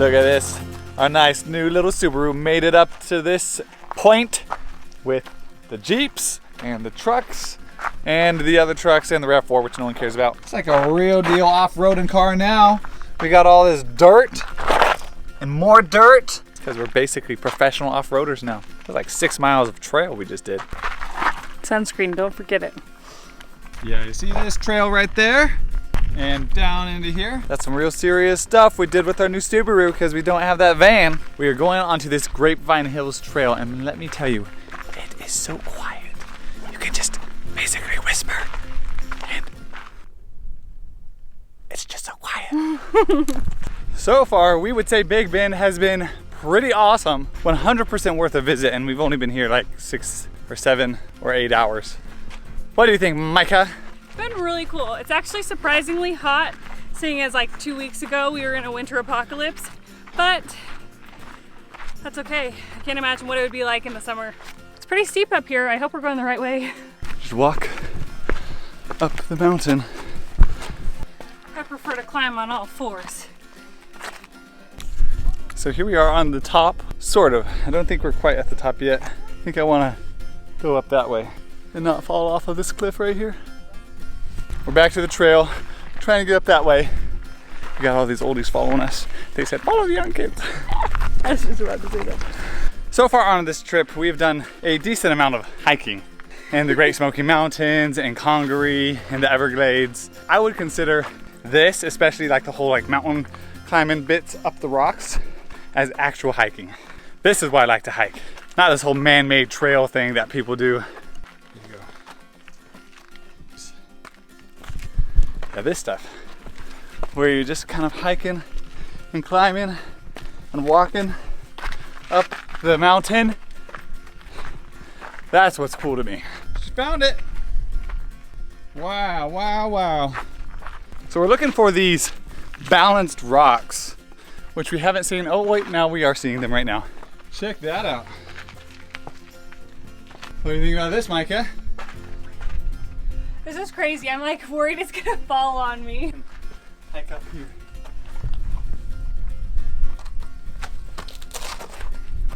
Look at this. Our nice new little Subaru made it up to this point with the Jeeps and the trucks and the other trucks and the RAV4, which no one cares about. It's like a real deal off-roading car now. We got all this dirt and more dirt because we're basically professional off-roaders now. It was like 6 miles of trail we just did. Sunscreen, don't forget it. Yeah, you see this trail right there? And down into here. That's some real serious stuff we did with our new Subaru because we don't have that van. We are going onto this Grapevine Hills trail, and let me tell you, it is so quiet. You can just basically whisper, and it's just so quiet. So far, we would say Big Bend has been pretty awesome. 100% worth a visit, and we've only been here like 6 or 7 or 8 hours. What do you think, Micah? It's been really cool. It's actually surprisingly hot, seeing as like 2 weeks ago we were in a winter apocalypse, but that's okay. I can't imagine what it would be like in the summer. It's pretty steep up here. I hope we're going the right way. Just walk up the mountain. I prefer to climb on all fours. So here we are on the top, sort of. I don't think we're quite at the top yet. I think I want to go up that way and not fall off of this cliff right here. We're back to the trail, trying to get up that way. We got all these oldies following us. They said, follow the young kids. I was just about to say that. So far on this trip, we've done a decent amount of hiking in the Great Smoky Mountains and Congaree and the Everglades. I would consider this, especially like the whole like mountain climbing bits up the rocks, as actual hiking. This is why I like to hike. Not this whole man-made trail thing that people do. Yeah, this stuff, where you're just kind of hiking and climbing and walking up the mountain. That's what's cool to me. Just found it. Wow, wow, wow. So we're looking for these balanced rocks, which we haven't seen. Oh wait, now we are seeing them right now. Check that out. What do you think about this, Micah? This is crazy. I'm like worried it's gonna fall on me. Hike up here.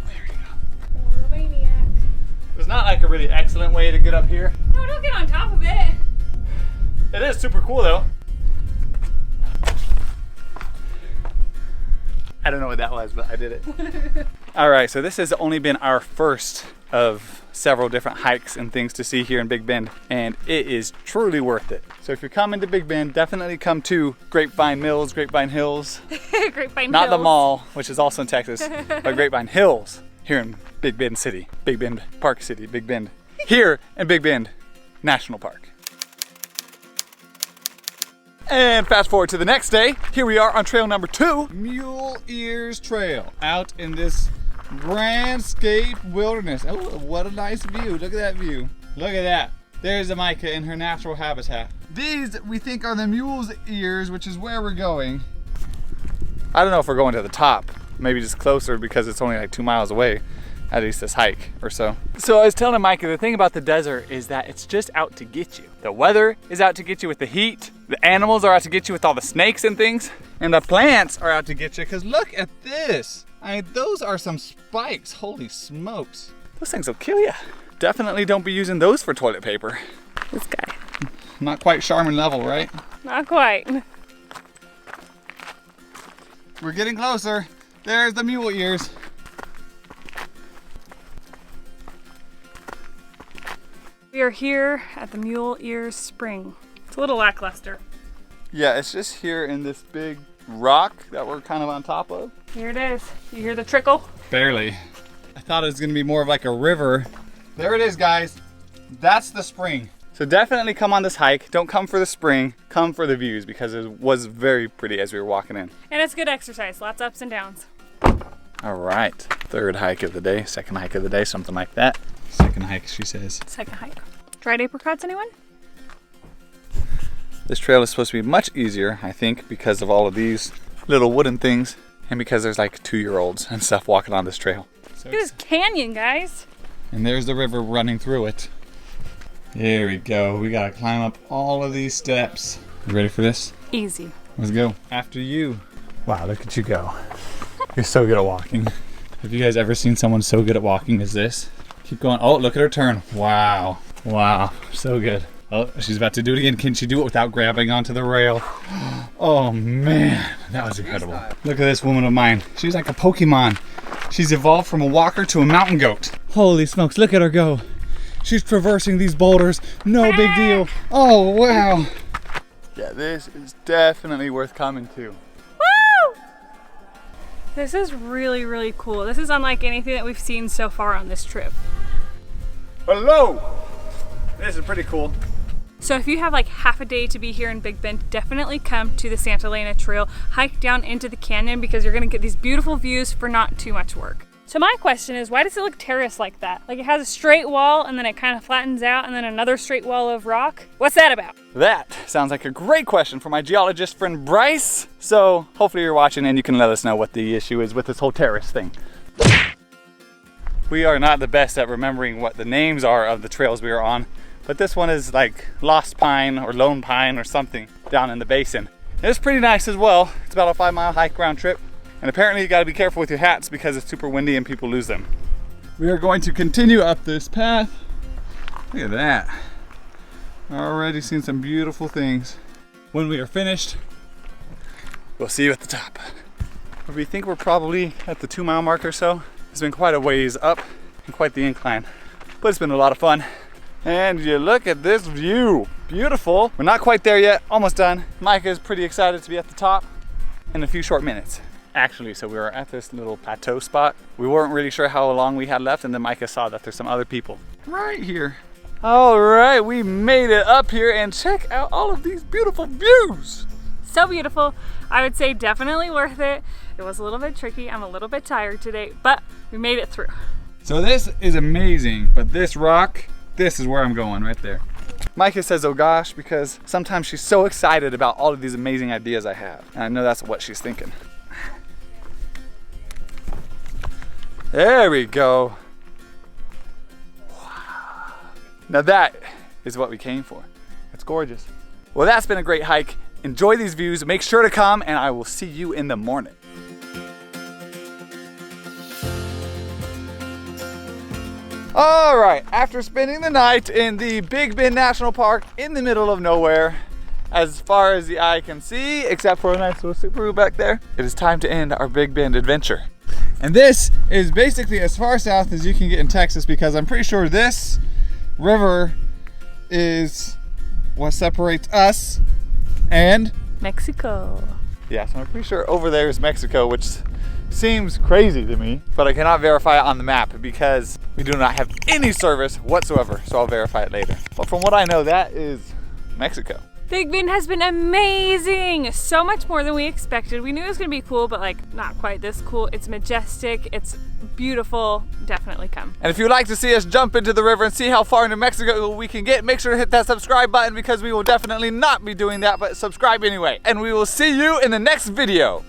There you go. Poor maniac. There's not like a really excellent way to get up here. No, don't get on top of it. It is super cool though. I don't know what that was, but I did it. All right, so this has only been our first of several different hikes and things to see here in Big Bend, and it is truly worth it. So if you're coming to Big Bend, definitely come to Grapevine Mills, Grapevine Hills. Grapevine Not Hills. The mall, which is also in Texas, but Grapevine Hills here in Big Bend City, Big Bend Park City, Big Bend. Here in Big Bend National Park. And fast forward to the next day, here we are on trail number 2, Mule Ears Trail, out in this Grandscape Wilderness. Oh, what a nice view. Look at that view. Look at that. There's the Micah in her natural habitat. These we think are the mule's ears, which is where we're going. I don't know if we're going to the top. Maybe just closer because it's only like 2 miles away, at least this hike or so. So I was telling Micah, the thing about the desert is that it's just out to get you. The weather is out to get you with the heat. The animals are out to get you with all the snakes and things. And the plants are out to get you because look at this. I mean, those are some spikes. Holy smokes. Those things will kill you. Definitely don't be using those for toilet paper. This guy. Not quite Charmin level, right? Not quite. We're getting closer. There's the mule ears. We are here at the Mule Ears Spring. It's a little lackluster. Yeah, it's just here in this big rock that we're kind of on top of. Here it is. You hear the trickle? Barely. I thought it was gonna be more of like a river. There it is, guys. That's the spring. So definitely come on this hike. Don't come for the spring, come for the views because it was very pretty as we were walking in. And it's good exercise, lots of ups and downs. All right, 3rd hike of the day, 2nd hike of the day, something like that. 2nd hike, she says. 2nd hike. Dried apricots, anyone? This trail is supposed to be much easier, I think, because of all of these little wooden things and because there's like 2-year-olds and stuff walking on this trail. So Look at this canyon, guys. And there's the river running through it. Here we go. We gotta climb up all of these steps. You ready for this? Easy. Let's go. After you. Wow, look at you go. You're so good at walking. Have you guys ever seen someone so good at walking as this? Keep going. Oh, look at her turn. Wow. Wow. So good. Oh, she's about to do it again. Can she do it without grabbing onto the rail? Oh man, that was incredible. Look at this woman of mine. She's like a Pokemon. She's evolved from a walker to a mountain goat. Holy smokes, look at her go. She's traversing these boulders. No big deal. Oh, wow. Yeah, this is definitely worth coming to. Woo! This is really, really cool. This is unlike anything that we've seen so far on this trip. Hello! This is pretty cool. So if you have like half a day to be here in Big Bend, definitely come to the Santa Elena Trail, hike down into the canyon because you're gonna get these beautiful views for not too much work. So my question is, why does it look terraced like that? Like it has a straight wall and then it kind of flattens out and then another straight wall of rock. What's that about? That sounds like a great question for my geologist friend Bryce. So hopefully you're watching and you can let us know what the issue is with this whole terrace thing. We are not the best at remembering what the names are of the trails we are on, but this one is like Lost Pine or Lone Pine or something down in the basin. It's pretty nice as well. It's about a 5-mile hike round trip. And apparently you gotta be careful with your hats because it's super windy and people lose them. We are going to continue up this path. Look at that. Already seen some beautiful things. When we are finished, we'll see you at the top. We think we're probably at the 2-mile mark or so. It's been quite a ways up and quite the incline, but it's been a lot of fun. And you look at this view, beautiful. We're not quite there yet, almost done. Micah is pretty excited to be at the top in a few short minutes. Actually, so we were at this little plateau spot. We weren't really sure how long we had left, and then Micah saw that there's some other people right here. All right, we made it up here, and check out all of these beautiful views. So beautiful. I would say definitely worth it. It was a little bit tricky. I'm a little bit tired today, but we made it through. So this is amazing, but this rock, this is where I'm going right there. Micah says, oh gosh, because sometimes she's so excited about all of these amazing ideas I have. And I know that's what she's thinking. There we go. Wow. Now that is what we came for. It's gorgeous. Well, that's been a great hike. Enjoy these views. Make sure to come, and I will see you in the morning. All right, after spending the night in the Big Bend National Park in the middle of nowhere, as far as the eye can see, except for a nice little Subaru back there, it is time to end our Big Bend adventure. And this is basically as far south as you can get in Texas, because I'm pretty sure this river is what separates us and Mexico. Yeah, so I'm pretty sure over there is Mexico, which seems crazy to me, but I cannot verify it on the map because we do not have any service whatsoever, so I'll verify it later. But from what I know, that is Mexico. Big Bend has been amazing. So much more than we expected. We knew it was gonna be cool, but like not quite this cool. It's majestic, it's beautiful. Definitely come. And if you'd like to see us jump into the river and see how far into Mexico we can get, make sure to hit that subscribe button because we will definitely not be doing that, but subscribe anyway. And we will see you in the next video.